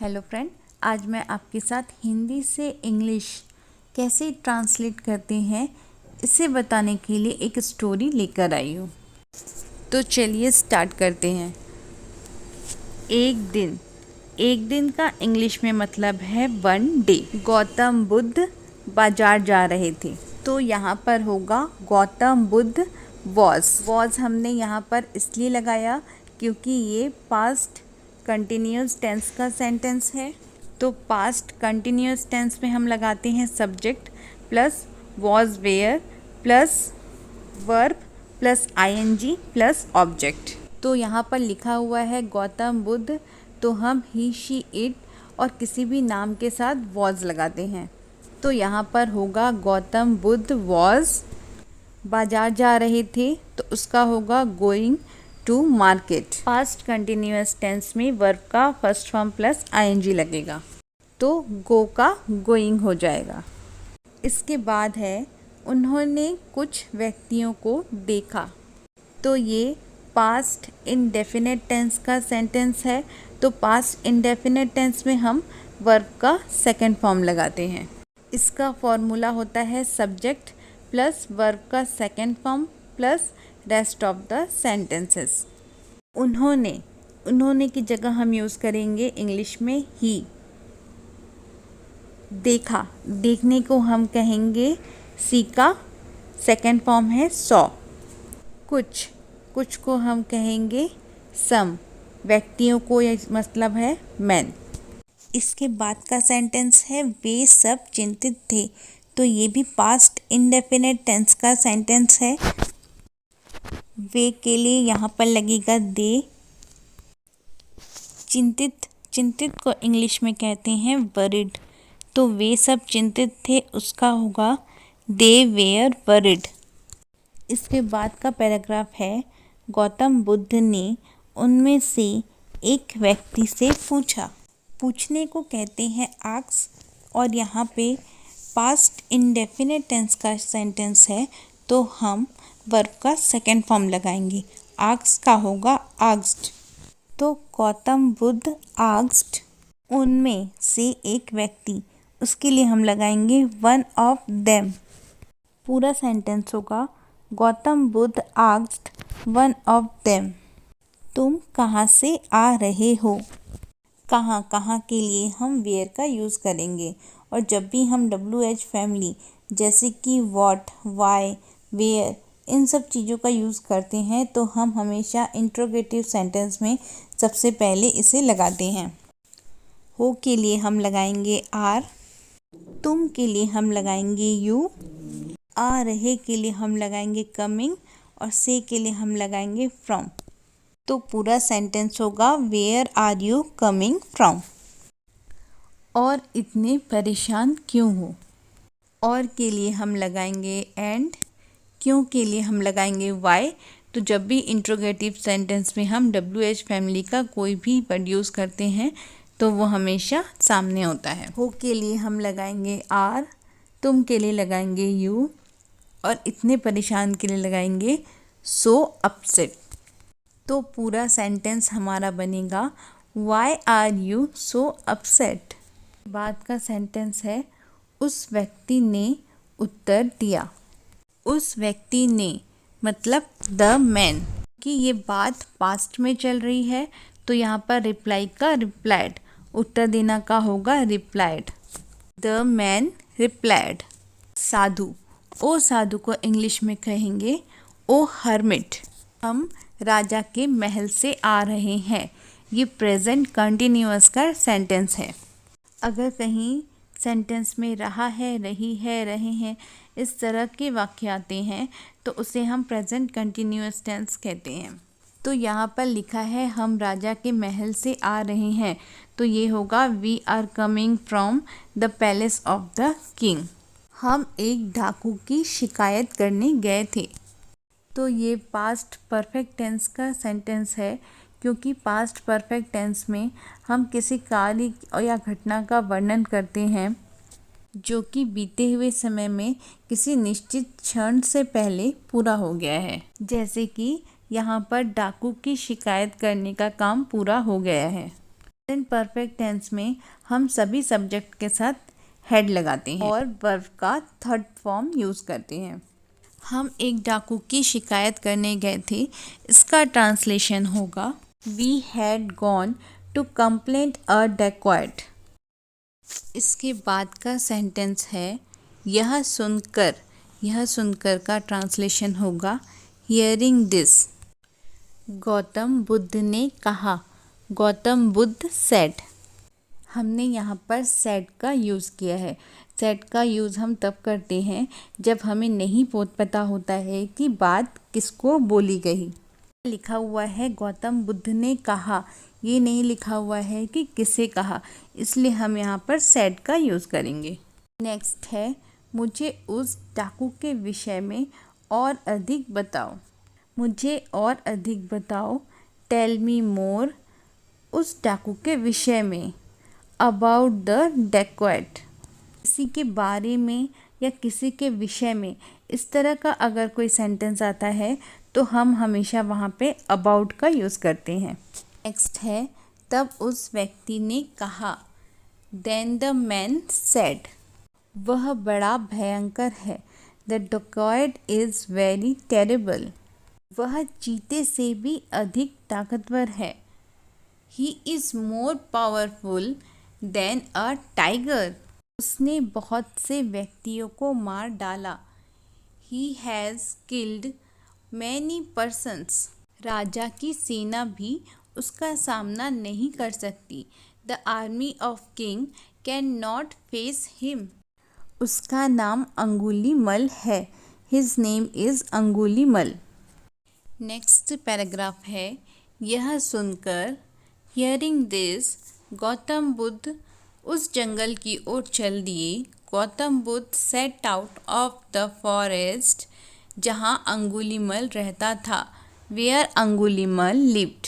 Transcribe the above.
Hello friend, आज मैं आपके साथ हिंदी से इंग्लिश कैसे ट्रांसलेट करते हैं इसे बताने के लिए एक स्टोरी लेकर आई हूँ। तो चलिए स्टार्ट करते हैं। एक दिन का इंग्लिश में मतलब है वन डे। गौतम बुद्ध बाजार जा रहे थे, तो यहाँ पर होगा गौतम बुद्ध वॉज हमने यहाँ पर इसलिए लगाया क्योंकि ये पास्ट कंटिन्यूस टेंस का सेंटेंस है। तो पास्ट कंटिन्यूस टेंस में हम लगाते हैं subject plus was were plus verb plus I N G plus object. तो यहाँ पर लिखा हुआ है गौतम बुद्ध, तो हम ही शी इट और किसी भी नाम के साथ वॉज लगाते हैं। तो यहाँ पर होगा गौतम बुद्ध वॉज बाजार जा रहे थे, तो उसका होगा going to market. Past continuous tense में वर्ब का फर्स्ट फॉर्म प्लस आईएनजी लगेगा, तो गो का गोइंग हो जाएगा। इसके बाद है उन्होंने कुछ व्यक्तियों को देखा, तो ये पास्ट इंडेफिनिट टेंस का सेंटेंस है। तो पास्ट इंडेफिनिट टेंस में हम वर्ब का सेकंड फॉर्म लगाते हैं। इसका फॉर्मूला होता है सब्जेक्ट प्लस वर्ब का second form plus rest of the sentences. उन्होंने की जगह हम यूज़ करेंगे इंग्लिश में ही। देखा, देखने को हम कहेंगे सी का सेकंड फॉर्म है सॉ। कुछ को हम कहेंगे सम, व्यक्तियों को यह मतलब है मैन। इसके बाद का सेंटेंस है वे सब चिंतित थे, तो ये भी पास्ट इंडेफिनिट टेंस का सेंटेंस है। वे के लिए यहाँ पर लगेगा दे। चिंतित को इंग्लिश में कहते हैं वरिड, तो वे सब चिंतित थे, उसका होगा दे वेयर वरिड। इसके बाद का पैराग्राफ है गौतम बुद्ध ने उनमें से एक व्यक्ति से पूछा। पूछने को कहते हैं आस्क, और यहाँ पे पास्ट इंडेफिनिट टेंस का सेंटेंस है, तो हम वर्ब का सेकंड फॉर्म लगाएंगे। आस्क का होगा आस्क्ड। तो गौतम बुद्ध आस्क्ड उनमें से एक व्यक्ति, उसके लिए हम लगाएंगे वन ऑफ देम। पूरा सेंटेंस होगा Gautam Buddha asked one of them, तुम कहाँ से आ रहे हो। कहाँ के लिए हम वेयर का यूज़ करेंगे, और जब भी हम WH फैमिली जैसे कि व्हाट, वाई, वेयर इन सब चीज़ों का यूज़ करते हैं, तो हम हमेशा इंट्रोगेटिव सेंटेंस में सबसे पहले इसे लगाते हैं। हो के लिए हम लगाएंगे आर, तुम के लिए हम लगाएंगे यू, आ रहे के लिए हम लगाएंगे कमिंग, और से के लिए हम लगाएंगे फ्रॉम। तो पूरा सेंटेंस होगा where are you coming from. और इतने परेशान क्यों हो, और के लिए हम लगाएंगे एंड, क्यों के लिए हम लगाएंगे वाई। तो जब भी इंट्रोगेटिव सेंटेंस में हम WH फैमिली का कोई भी वर्ड यूज़ करते हैं, तो वो हमेशा सामने होता है। हो के लिए हम लगाएंगे आर, तुम के लिए लगाएंगे यू, और इतने परेशान के लिए लगाएंगे सो अपसेट। तो पूरा सेंटेंस हमारा बनेगा why are you so upset. बाद का सेंटेंस है उस व्यक्ति ने उत्तर दिया। उस व्यक्ति ने मतलब द मैन, कि ये बात पास्ट में चल रही है, तो यहाँ पर रिप्लाई का रिप्लाइड, उत्तर देना का होगा replied. The man replied. Sadhu, O sadhu को इंग्लिश में कहेंगे ओ हर्मिट। हम राजा के महल से आ रहे हैं, ये प्रेजेंट कंटिन्यूअस का सेंटेंस है। अगर कहीं सेंटेंस में रहा है, रही है, रहे हैं इस तरह के वाक्य आते हैं, तो उसे हम प्रेजेंट कंटिन्यूअस टेंस कहते हैं। तो यहाँ पर लिखा है हम राजा के महल से आ रहे हैं, तो ये होगा we are coming from the palace of the king. हम एक डाकू की शिकायत करने गए थे, तो ये पास्ट परफेक्ट टेंस का सेंटेंस है, क्योंकि पास्ट परफेक्ट टेंस में हम किसी कार्य या घटना का वर्णन करते हैं जो कि बीते हुए समय में किसी निश्चित क्षण से पहले पूरा हो गया है। जैसे कि यहाँ पर डाकू की शिकायत करने का काम पूरा हो गया है। प्रेजेंट परफेक्ट टेंस में हम सभी सब्जेक्ट के साथ हेड लगाते हैं और वर्ब का थर्ड फॉर्म यूज़ करते हैं। हम एक डाकू की शिकायत करने गए थे, इसका ट्रांसलेशन होगा we had gone to complaint a dacoit. इसके बाद का सेंटेंस है यह सुनकर का ट्रांसलेशन होगा हियरिंग दिस। गौतम बुद्ध ने कहा, गौतम बुद्ध सेड। हमने यहाँ पर सेड का यूज़ किया है। सेड का यूज़ हम तब करते हैं जब हमें नहीं पता होता है कि बात किसको बोली गई। लिखा हुआ है गौतम बुद्ध ने कहा, ये नहीं लिखा हुआ है कि किसे कहा, इसलिए हम यहाँ पर सेड का यूज़ करेंगे। नेक्स्ट है मुझे उस डाकू के विषय में और अधिक बताओ। मुझे और अधिक बताओ, टेल मी मोर, उस डाकू के विषय में। अबाउट द डेकॉइट, किसी के बारे में या किसी के विषय में, इस तरह का अगर कोई सेंटेंस आता है तो हम हमेशा वहाँ पे अबाउट का यूज़ करते हैं। नेक्स्ट है तब उस व्यक्ति ने कहा, देन द मैन सेड, वह बड़ा भयंकर है। The dacoit is very terrible, वह चीते से भी अधिक ताकतवर है। He is more powerful than a tiger, उसने बहुत से व्यक्तियों को मार डाला। He has killed many persons, राजा की सेना भी उसका सामना नहीं कर सकती। The army of king can not face him, उसका नाम अंगुलीमल है। His name is Angulimal. Next paragraph है यह सुनकर, हियरिंग दिस, गौतम बुद्ध उस जंगल की ओर चल दिए। Gautam Buddha set out of the forest, जहाँ अंगुलीमल रहता था। Where अंगुलीमल lived,